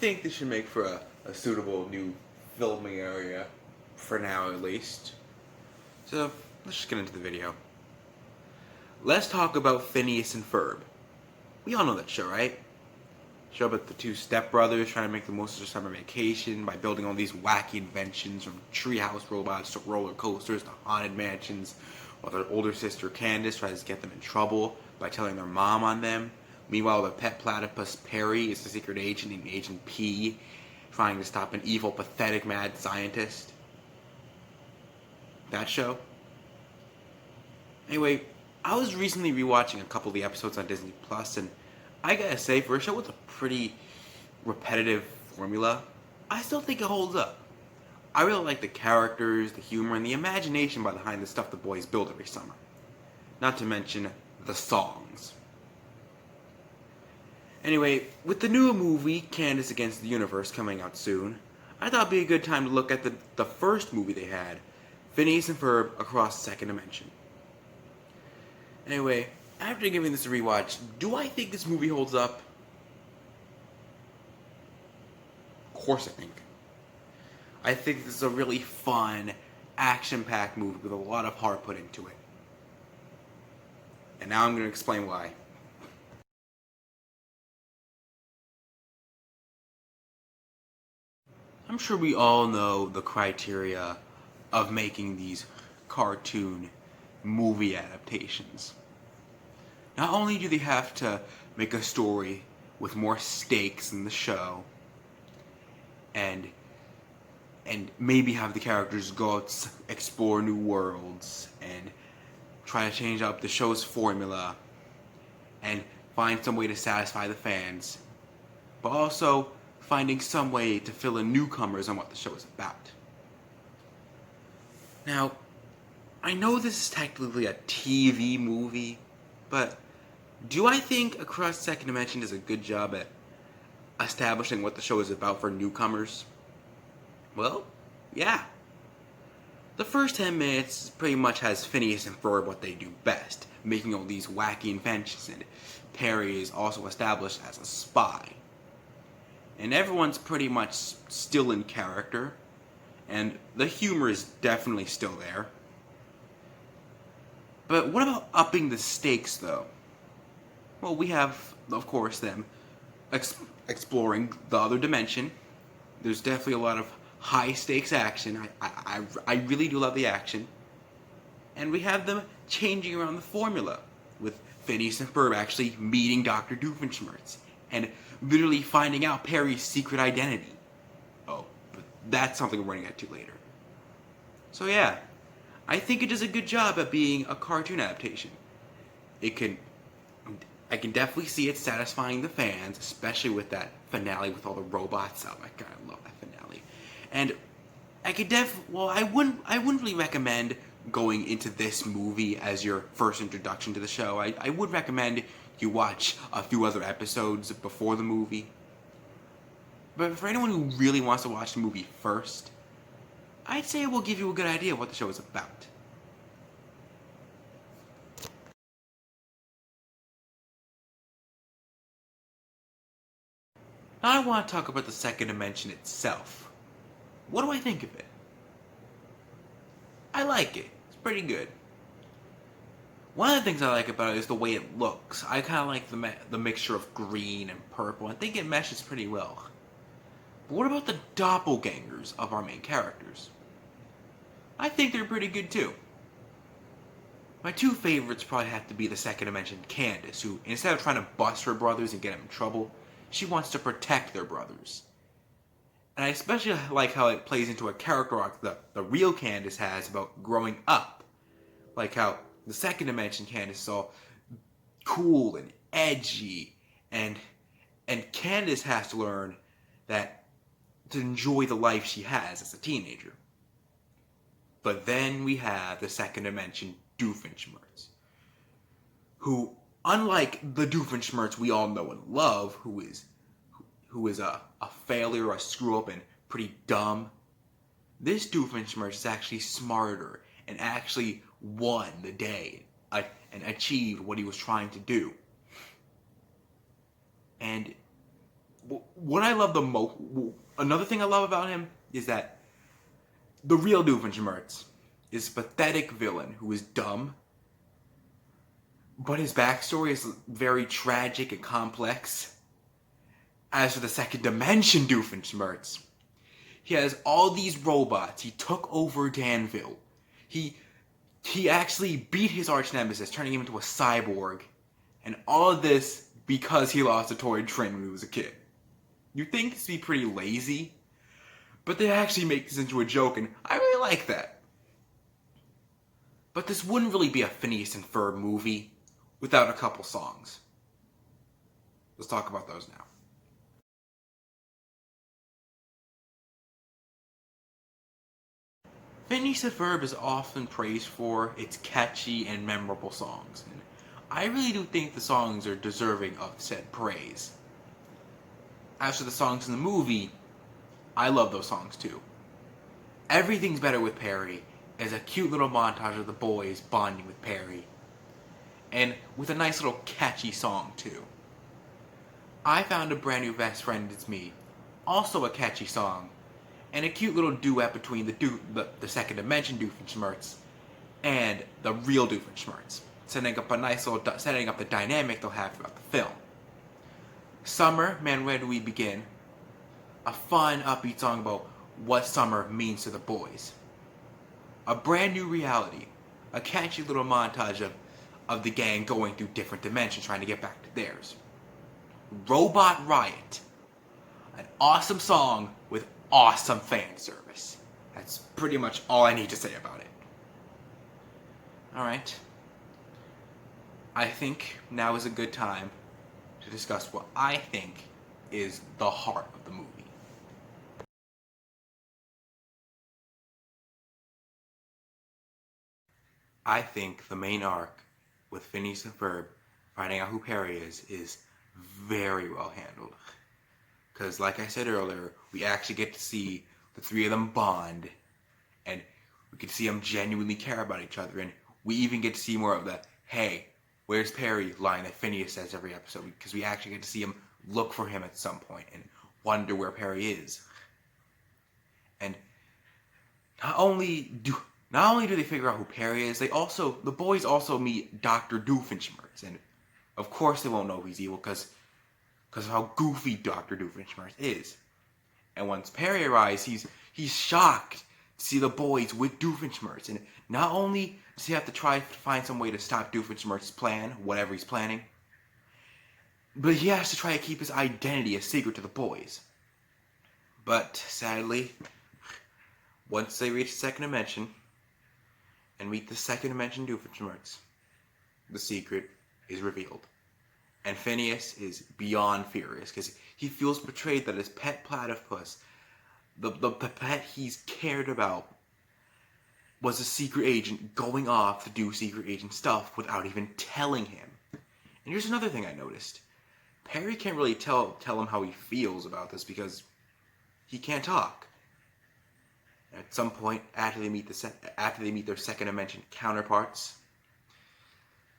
think this should make for a suitable new filming area, for now at least. So, let's just get into the video. Let's talk about Phineas and Ferb. We all know that show, right? Show about the two stepbrothers trying to make the most of their summer vacation by building all these wacky inventions, from treehouse robots to roller coasters to haunted mansions, while their older sister Candace tries to get them in trouble by telling their mom on them. Meanwhile, the pet platypus Perry is the secret agent named Agent P, trying to stop an evil, pathetic, mad scientist. That show? Anyway, I was recently rewatching a couple of the episodes on Disney Plus, and I gotta say, for a show with a pretty repetitive formula, I still think it holds up. I really like the characters, the humor, and the imagination behind the stuff the boys build every summer. Not to mention the songs. Anyway, with the new movie, Candace Against the Universe, coming out soon, I thought it'd be a good time to look at the first movie they had, Phineas and Ferb Across the Second Dimension. Anyway, after giving this a rewatch, do I think this movie holds up? Of course I think. I think this is a really fun, action-packed movie with a lot of heart put into it. And now I'm going to explain why. I'm sure we all know the criteria of making these cartoon movie adaptations. Not only do they have to make a story with more stakes in the show, and maybe have the characters go out, explore new worlds, and try to change up the show's formula, and find some way to satisfy the fans, but also finding some way to fill in newcomers on what the show is about. Now, I know this is technically a TV movie, but do I think Across the Second Dimension does a good job at establishing what the show is about for newcomers? Well, yeah. The first 10 minutes pretty much has Phineas and Ferb what they do best, making all these wacky inventions, and Perry is also established as a spy. And everyone's pretty much still in character, and the humor is definitely still there. But what about upping the stakes, though? Well, we have, of course, them exploring the other dimension. There's definitely a lot of high-stakes action. I really do love the action. And we have them changing around the formula, with Phineas and Ferb actually meeting Dr. Doofenshmirtz, and literally finding out Perry's secret identity. Oh, but that's something we're running into later. So yeah, I think it does a good job at being a cartoon adaptation. I can definitely see it satisfying the fans, especially with that finale with all the robots. Oh my god, I love that finale. And I wouldn't really recommend going into this movie as your first introduction to the show. I would recommend you watch a few other episodes before the movie. But for anyone who really wants to watch the movie first, I'd say it will give you a good idea of what the show is about. Now I want to talk about the second dimension itself. What do I think of it? I like it. It's pretty good. One of the things I like about it is the way it looks. I kind of like the mixture of green and purple. I think it meshes pretty well. But what about the doppelgangers of our main characters? I think they're pretty good too. My two favorites probably have to be the second dimension Candace, who, instead of trying to bust her brothers and get them in trouble, she wants to protect their brothers. And I especially like how it plays into a character arc the real Candace has about growing up. Like how the second dimension Candace is all cool and edgy, and Candace has to learn that to enjoy the life she has as a teenager. But then we have the second dimension Doofenshmirtz, who, unlike the Doofenshmirtz we all know and love, who is a failure, a screw up, and pretty dumb, this Doofenshmirtz is actually smarter and actually won the day and achieved what he was trying to do. And what I love the most, another thing I love about him is that the real Doofenshmirtz is a pathetic villain who is dumb, but his backstory is very tragic and complex. As for the second dimension Doofenshmirtz, he has all these robots. He took over Danville. He actually beat his arch nemesis, turning him into a cyborg. And all of this because he lost a toy train when he was a kid. You'd think this would be pretty lazy, but they actually make this into a joke, and I really like that. But this wouldn't really be a Phineas and Ferb movie without a couple songs. Let's talk about those now. Phineas and Ferb is often praised for its catchy and memorable songs, and I really do think the songs are deserving of said praise. As for the songs in the movie, I love those songs too. Everything's Better with Perry is a cute little montage of the boys bonding with Perry, and with a nice little catchy song too. I Found a Brand New Best Friend, It's Me, also a catchy song, and a cute little duet between the second dimension Doofenshmirtz and the real Doofenshmirtz, setting up the dynamic they'll have throughout the film. Summer, Man, Where Do We Begin? A fun, upbeat song about what summer means to the boys. A Brand New Reality, a catchy little montage of the gang going through different dimensions trying to get back to theirs. Robot Riot, an awesome song with awesome fan service. That's pretty much all I need to say about it. Alright. I think now is a good time to discuss what I think is the heart of the movie. I think the main arc with Phineas and Ferb finding out who Perry is very well handled. Because, like I said earlier, we actually get to see the three of them bond, and we get to see them genuinely care about each other, and we even get to see more of the, hey, where's Perry line that Phineas says every episode, because we actually get to see him look for him at some point and wonder where Perry is. And not only do they figure out who Perry is, the boys also meet Dr. Doofenshmirtz, and of course they won't know he's evil because of how goofy Dr. Doofenshmirtz is. And once Perry arrives, he's shocked to see the boys with Doofenshmirtz, and not only does he have to try to find some way to stop Doofenshmirtz's plan, whatever he's planning, but he has to try to keep his identity a secret to the boys. But sadly, once they reach the second dimension and meet the second dimension Doofenshmirtz, the secret is revealed. And Phineas is beyond furious because he feels betrayed that his pet platypus, the pet he's cared about, was a secret agent going off to do secret agent stuff without even telling him. And here's another thing I noticed. Perry can't really tell him how he feels about this because he can't talk. At some point, after they meet their second dimension counterparts,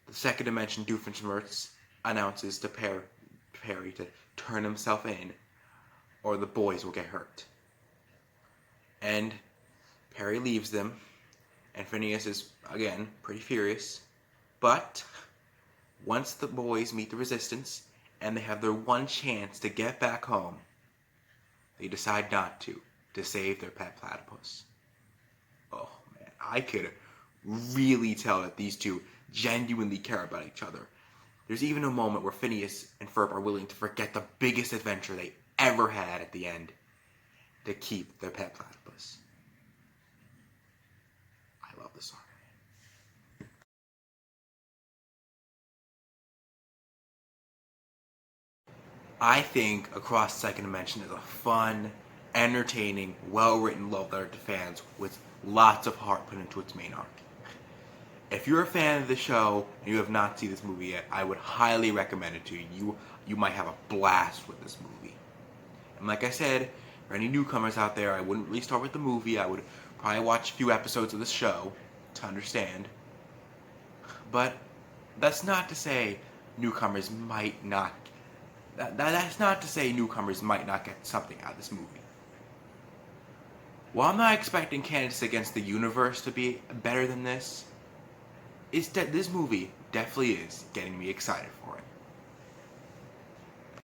the second dimension Doofenshmirtz announces to Perry to turn himself in, or the boys will get hurt. And Perry leaves them, and Phineas is, again, pretty furious. But once the boys meet the resistance, and they have their one chance to get back home, they decide not to save their pet platypus. Oh man, I could really tell that these two genuinely care about each other. There's even a moment where Phineas and Ferb are willing to forget the biggest adventure they ever had at the end to keep their pet platypus. I love this song. I think Across the Second Dimension is a fun, entertaining, well-written love letter to fans with lots of heart put into its main arc. If you're a fan of the show and you have not seen this movie yet, I would highly recommend it to you. You might have a blast with this movie. And like I said, for any newcomers out there, I wouldn't really start with the movie. I would probably watch a few episodes of the show to understand. But that's not to say newcomers might not That's not to say newcomers might not get something out of this movie. While I'm not expecting Candace Against the Universe to be better than this, this movie definitely is getting me excited for it.